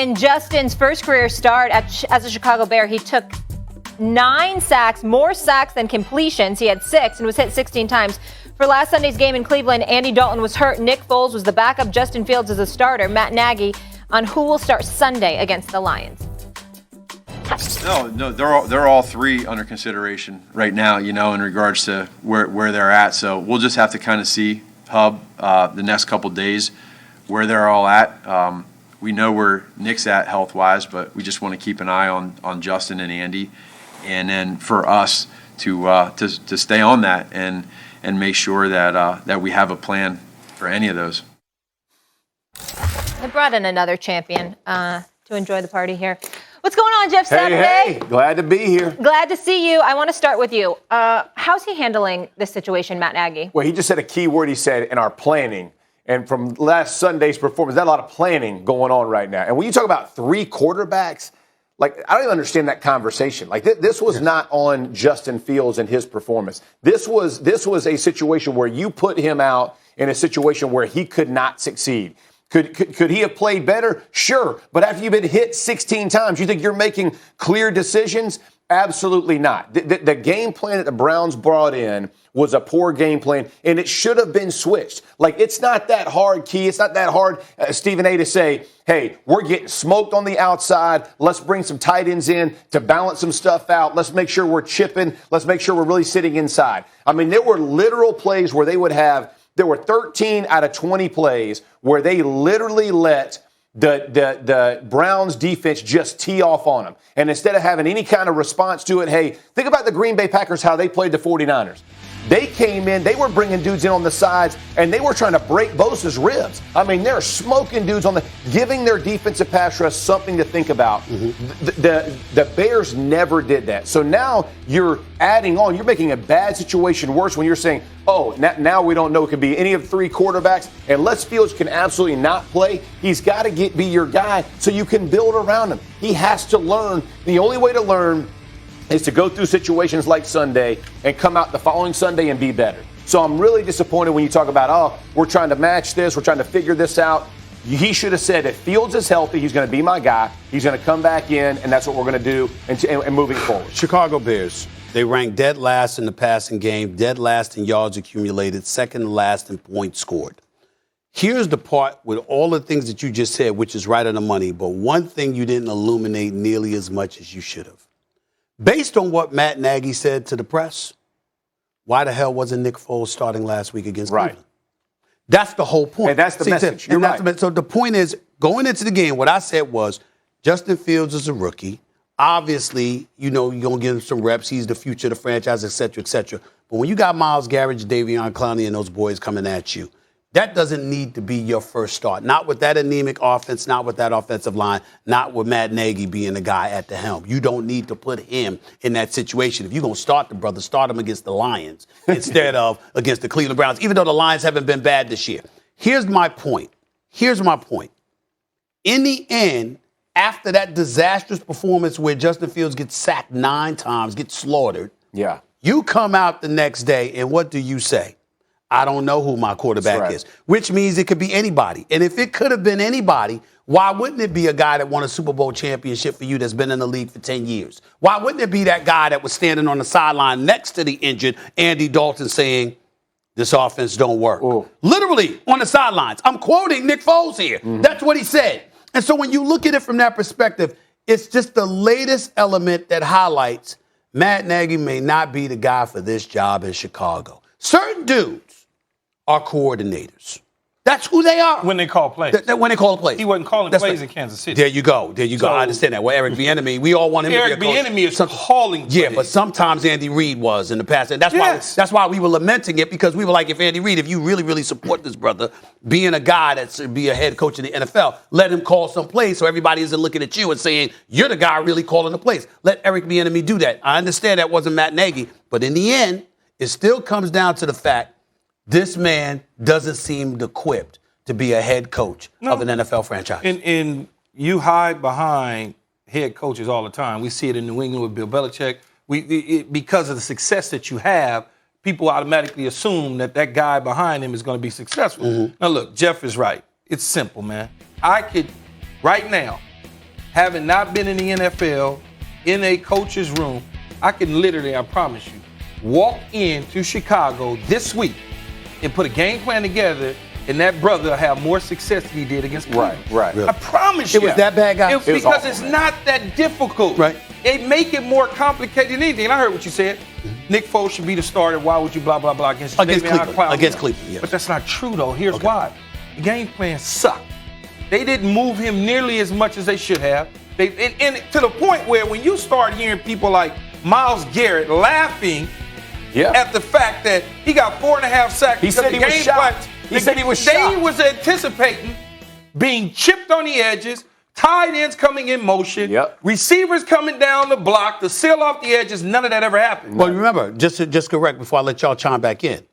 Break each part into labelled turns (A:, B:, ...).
A: In Justin's first career start as a Chicago Bear, he took 9 sacks, more sacks than completions. He had 6 and was hit 16 times. For last Sunday's game in Cleveland, Andy Dalton was hurt. Nick Foles was the backup. Justin Fields is a starter. Matt Nagy on who will start Sunday against the Lions.
B: No, they're all three under consideration right now, in regards to where they're at. So we'll just have to kind of see, Hub, the next couple days where they're all at. We know where Nick's at health-wise, but we just want to keep an eye on Justin and Andy. And then for us to stay on that and make sure that we have a plan for any of those.
A: I brought in another champion to enjoy the party here. What's going on, Jeff Saturday?
C: Hey, glad to be here.
A: Glad to see you. I want to start with you. How's he handling this situation, Matt Nagy?
C: Well, he just said a key word. He said, in our planning. And from last Sunday's performance, there's a lot of planning going on right now. And when you talk about 3 quarterbacks, I don't even understand that conversation. This was not on Justin Fields and his performance. This was a situation where you put him out in a situation where he could not succeed. Could he have played better? Sure. But after you've been hit 16 times, you think you're making clear decisions? Absolutely not. The game plan that the Browns brought in was a poor game plan, and it should have been switched. It's not that hard, Key. It's not that hard, Stephen A., to say, hey, we're getting smoked on the outside. Let's bring some tight ends in to balance some stuff out. Let's make sure we're chipping. Let's make sure we're really sitting inside. I mean, there were literal plays where there were 13 out of 20 plays where they literally let the Browns defense just tee off on them. And instead of having any kind of response to it, hey, think about the Green Bay Packers, how they played the 49ers. They came in, they were bringing dudes in on the sides, and they were trying to break Bosa's ribs. I mean, they're smoking dudes giving their defensive pass rush something to think about. Mm-hmm. The Bears never did that. So now you're adding on, you're making a bad situation worse when you're saying, oh, now we don't know it could be any of 3 quarterbacks, and Les Fields can absolutely not play. He's got to be your guy so you can build around him. He has to learn. The only way to learn is to go through situations like Sunday and come out the following Sunday and be better. So I'm really disappointed when you talk about, we're trying to match this, we're trying to figure this out. He should have said, if Fields is healthy, he's going to be my guy. He's going to come back in, and that's what we're going to do and moving forward.
D: Chicago Bears, they ranked dead last in the passing game, dead last in yards accumulated, second last in points scored. Here's the part with all the things that you just said, which is right on the money, but one thing you didn't illuminate nearly as much as you should have. Based on what Matt Nagy said to the press, why the hell wasn't Nick Foles starting last week against Cleveland? That's the whole point.
C: And that's the message. You're right.
D: So the point is, going into the game, what I said was, Justin Fields is a rookie. Obviously, you're going to give him some reps. He's the future of the franchise, et cetera, et cetera. But when you got Myles Garrett, Davion Clowney, and those boys coming at you, that doesn't need to be your first start. Not with that anemic offense, not with that offensive line, not with Matt Nagy being the guy at the helm. You don't need to put him in that situation. If you're going to start the brother, start him against the Lions instead of against the Cleveland Browns, even though the Lions haven't been bad this year. Here's my point. In the end, after that disastrous performance where Justin Fields gets sacked 9 times, gets slaughtered, you come out the next day, and what do you say? I don't know who my quarterback is, which means it could be anybody. And if it could have been anybody, why wouldn't it be a guy that won a Super Bowl championship for you that's been in the league for 10 years? Why wouldn't it be that guy that was standing on the sideline next to the injured Andy Dalton saying, this offense don't work? Ooh. Literally on the sidelines. I'm quoting Nick Foles here. Mm-hmm. That's what he said. And so when you look at it from that perspective, it's just the latest element that highlights Matt Nagy may not be the guy for this job in Chicago. Certain dudes are coordinators. That's who they are.
E: When they call plays.
D: When they call plays.
E: He wasn't calling plays in Kansas City.
D: There you go. So, I understand that. Well, Eric Bieniemy, we all want him to be a coach.
E: Eric Bieniemy is calling plays.
D: Yeah, but sometimes Andy Reid was in the past. And that's why we were lamenting it, because we were like, if Andy Reid, if you really, really support this brother, being a guy that's be a head coach in the NFL, let him call some plays so everybody isn't looking at you and saying, you're the guy really calling the plays. Let Eric Bieniemy do that. I understand that wasn't Matt Nagy, but in the end, it still comes down to the fact this man doesn't seem equipped to be a head coach of an NFL franchise.
E: And you hide behind head coaches all the time. We see it in New England with Bill Belichick. Because of the success that you have, people automatically assume that guy behind him is going to be successful. Mm-hmm. Now, look, Jeff is right. It's simple, man. I could, right now, having not been in the NFL, in a coach's room, I can literally, I promise you, walk into Chicago this week and put a game plan together, and that brother will have more success than he did against Cleveland.
C: Right.
E: I promise you.
D: It was that bad, guy?
E: Because
C: awful,
E: it's
C: man.
E: not that difficult.
D: Right.
E: They make it more complicated than anything. And I heard what you said. Nick Foles should be the starter. Why would you blah, blah, blah against
D: Cleveland? Against Cleveland, yes.
E: But that's not true, though. Here's why. The game plan sucked. They didn't move him nearly as much as they should have. And to the point where when you start hearing people like Myles Garrett laughing at the fact that he got 4.5 sacks.
C: He said he was shocked. He said he was shocked.
E: They was anticipating being chipped on the edges, tight ends coming in motion, receivers coming down the block to seal off the edges. None of that ever happened.
D: Well, remember, just correct before I let y'all chime back in.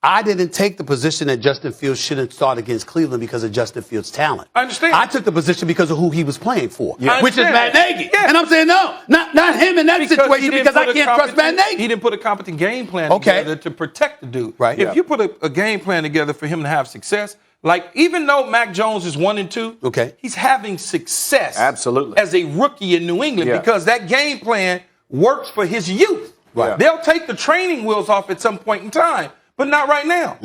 D: I didn't take the position that Justin Fields shouldn't start against Cleveland because of Justin Fields' talent.
E: I understand.
D: I took the position because of who he was playing for,
E: I
D: which is
E: understand.
D: Matt Nagy.
E: Yeah.
D: And I'm saying, no, not him in that situation because I can't trust Matt Nagy.
E: He didn't put a competent game plan together to protect the dude.
D: Right.
E: If you put a game plan together for him to have success, like even though Mac Jones is 1-2, he's having success as a rookie in New England because that game plan works for his youth.
C: Right.
E: They'll take the training wheels off at some point in time, but not right now.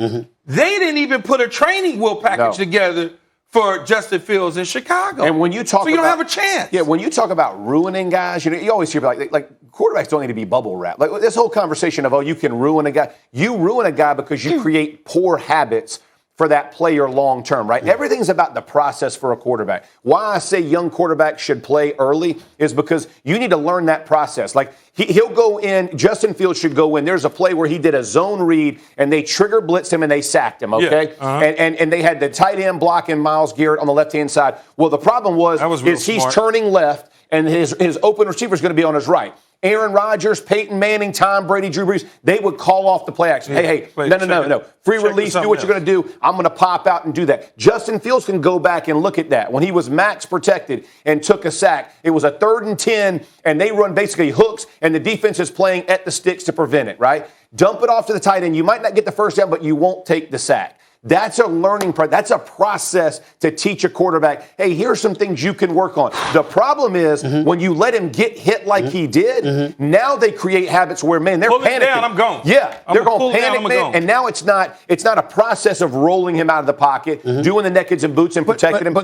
E: They didn't even put a training wheel package together for Justin Fields in Chicago.
C: And when you talk
E: so you don't have a chance.
C: Yeah, when you talk about ruining guys, you always hear like quarterbacks don't need to be bubble wrapped. Like this whole conversation of, you can ruin a guy. You ruin a guy because you create poor habits for that player long term, right? Everything's about the process for a quarterback. Why I say young quarterbacks should play early is because you need to learn that process. Like he'll go in, Justin Fields should go in. There's a play where he did a zone read and they trigger blitzed him and they sacked him, okay? And they had the tight end blocking Myles Garrett on the left-hand side. Well, the problem was he's turning left and his open receiver is going to be on his right. Aaron Rodgers, Peyton Manning, Tom Brady, Drew Brees, they would call off the play action. Hey, no. Free release, do what you're going to do. I'm going to pop out and do that. Justin Fields can go back and look at that. When he was max protected and took a sack, it was a 3rd and 10, and they run basically hooks, and the defense is playing at the sticks to prevent it, right? Dump it off to the tight end. You might not get the first down, but you won't take the sack. That's a learning process. That's a process to teach a quarterback, hey, here's some things you can work on. The problem is when you let him get hit like he did, now they create habits where, man, they're panicking.
E: Down, I'm gone.
C: Yeah, they're going to panic, man. And now it's not a process of rolling him out of the pocket, doing the nakeds and boots and protecting him.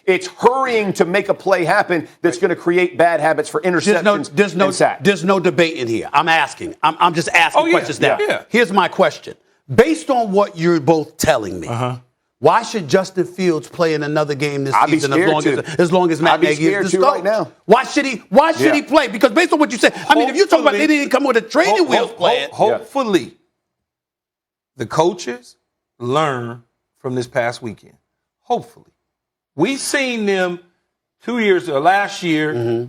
C: It's hurrying to make a play happen that's going to create bad habits for interceptions and sacks.
D: There's no debate in here. I'm asking. I'm just asking questions now. Here's my question. Based on what you're both telling me, why should Justin Fields play in another game this season as long as Matt Nagy is the starter?
C: Right now.
D: Why should he play? Because based on what you said, I mean, if you're talking about they didn't come with a training wheels plan.
E: Hopefully, the coaches learn from this past weekend. Hopefully. We've seen them last year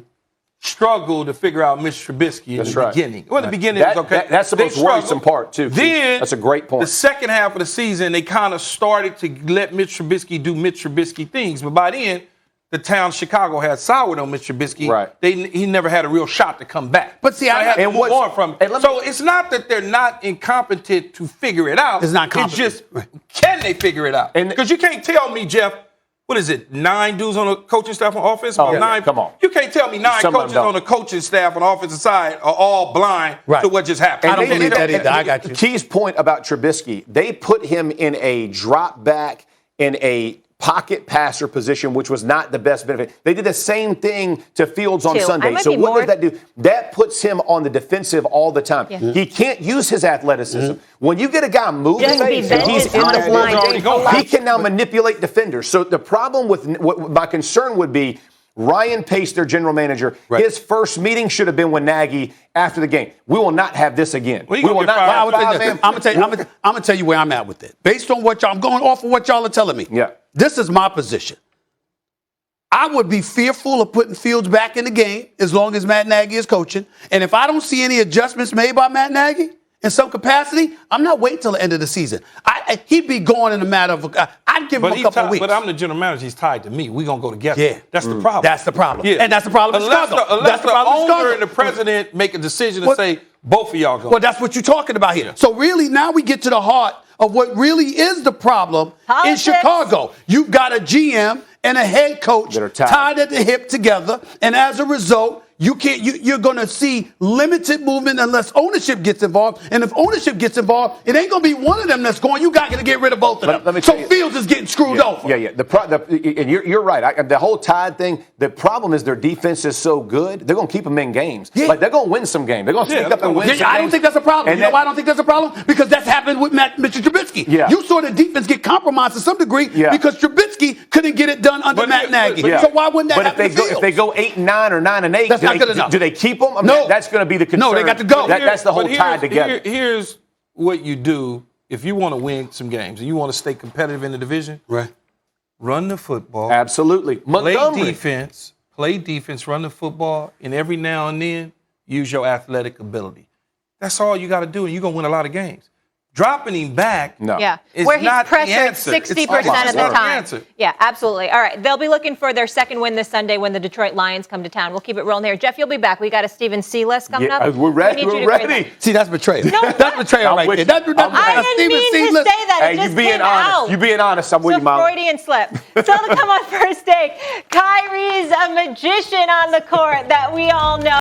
E: struggle to figure out Mr. Trubisky in the beginning. Well, the beginning was okay.
C: That's the most worrisome part, too.
E: Then,
C: that's a great point.
E: The second half of the season, they kind of started to let Mitch Trubisky do Mitch Trubisky things. But by then, the town Chicago had soured on Mitch Trubisky.
C: Right.
E: he never had a real shot to come back.
D: But see,
E: so I had to move on from it. So it's not that they're not incompetent to figure it out.
D: It's not competent.
E: It's just, can they figure it out? Because you can't tell me, Jeff, what is it, 9 dudes on the coaching staff on offense?
C: Come on.
E: You can't tell me 9 coaches on the coaching staff on the offensive side are all blind to what just happened.
D: I don't believe that either. I got you.
C: Key's point about Trubisky, they put him in a drop back, in a pocket passer position, which was not the best benefit. They did the same thing to Fields on Sunday. So what does that do? That puts him on the defensive all the time. He can't use his athleticism. When you get a guy moving, he's in the line. He can now manipulate defenders. So the problem with what my concern would be, Ryan Pace, their general manager, his first meeting should have been with Nagy after the game. We will not have this again. We will not.
D: I'm gonna tell you where I'm at with it. Based on what I'm going off of what y'all are telling me.
C: Yeah.
D: This is my position. I would be fearful of putting Fields back in the game as long as Matt Nagy is coaching. And if I don't see any adjustments made by Matt Nagy in some capacity, I'm not waiting till the end of the season. He'd be gone in a matter of I'd give him a couple of weeks.
E: But I'm the general manager. He's tied to me. We're going to go together.
D: Yeah.
E: That's the problem.
D: That's the problem.
E: Yeah.
D: And that's the problem in Chicago.
E: Unless the owner and the president make a decision and say, both of y'all go.
D: Well, that's what you're talking about here. Yeah. So really, now we get to the heart of what really is the problem in Chicago. You've got a GM and a head coach
C: that are tied.
D: tied at the hip together, and as a result, you're going to see limited movement unless ownership gets involved. And if ownership gets involved, it ain't going to be one of them that's going. You got to get rid of both of them.
C: Let me
D: so
C: tell you,
D: Fields is getting screwed over.
C: Yeah. And you're right. The whole Tide thing, the problem is their defense is so good, they're going to keep them in games.
D: Yeah.
C: Like, they're going to win some games. They're going to sneak up and win some games.
D: I don't think that's a problem.
C: And
D: you know why I don't think that's a problem? Because that's happened with Mr. Trubisky.
C: Yeah.
D: You saw the defense get compromised to some degree because Trubisky couldn't get it done under Matt Nagy. So why wouldn't that happen?
C: But if they go 8-9 or 9-8,
D: that's not good enough.
C: Do they keep them? I mean,
D: No.
C: That's going to be the concern.
D: No, they got to go.
C: That's the whole Tide together.
E: Here's what you do if you want to win some games and you want to stay competitive in the division.
D: Right.
E: Run the football.
C: Absolutely. Montgomery.
E: Play defense, run the football, and every now and then use your athletic ability. That's all you got to do, and you're going to win a lot of games. Dropping him back,
C: no.
A: Yeah,
E: is
A: where he's
E: not the
A: pressured
E: answer.
A: 60% of the time.
E: Answer.
A: Yeah, absolutely. All right, they'll be looking for their second win this Sunday when the Detroit Lions come to town. We'll keep it rolling here. Jeff, you'll be back. We got a Steven C list coming up.
C: We're ready.
A: We need you
C: We're
A: to
C: ready.
D: See, that's betrayal.
A: No,
D: that's betrayal right there.
A: I didn't mean to say that.
C: Hey,
A: It just
C: you being
A: came
C: honest.
A: out.
C: You being honest. I'm with
A: It's
C: you,
A: a
C: Mom.
A: Freudian slip. Still to come on First Take, Kyrie's a magician on the court that we all know.